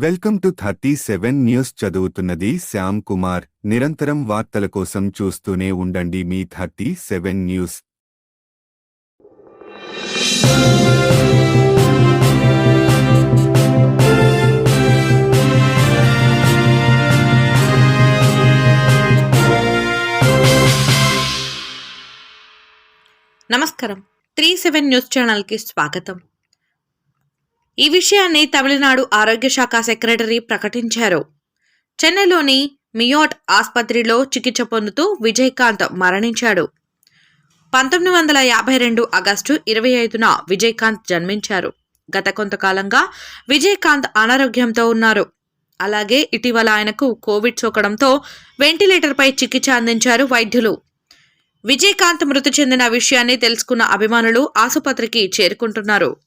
Welcome to 37 news. చదువుతున్నది శ్యామ్ కుమార్. నిరంతరం వార్తల కోసం చూస్తూనే ఉండండి మీ 37 న్యూస్. నమస్కారం. 37 న్యూస్ ఛానల్కి స్వాగతం. ఈ విషయాన్ని తమిళనాడు ఆరోగ్య శాఖ సెక్రటరీ ప్రకటించారు. చెన్నైలోని మియోట్ ఆసుపత్రిలో చికిత్స పొందుతూ విజయకాంత్ మరణించాడు. 1952 ఆగస్టు 25న విజయకాంత్ జన్మించారు. గత కొంతకాలంగా విజయకాంత్ అనారోగ్యంతో ఉన్నారు. అలాగే ఇటీవల ఆయనకు కోవిడ్ సోకడంతో వెంటిలేటర్పై చికిత్స అందించారు వైద్యులు. విజయకాంత్ మృతి చెందిన విషయాన్ని తెలుసుకున్న అభిమానులు ఆసుపత్రికి చేరుకుంటున్నారు.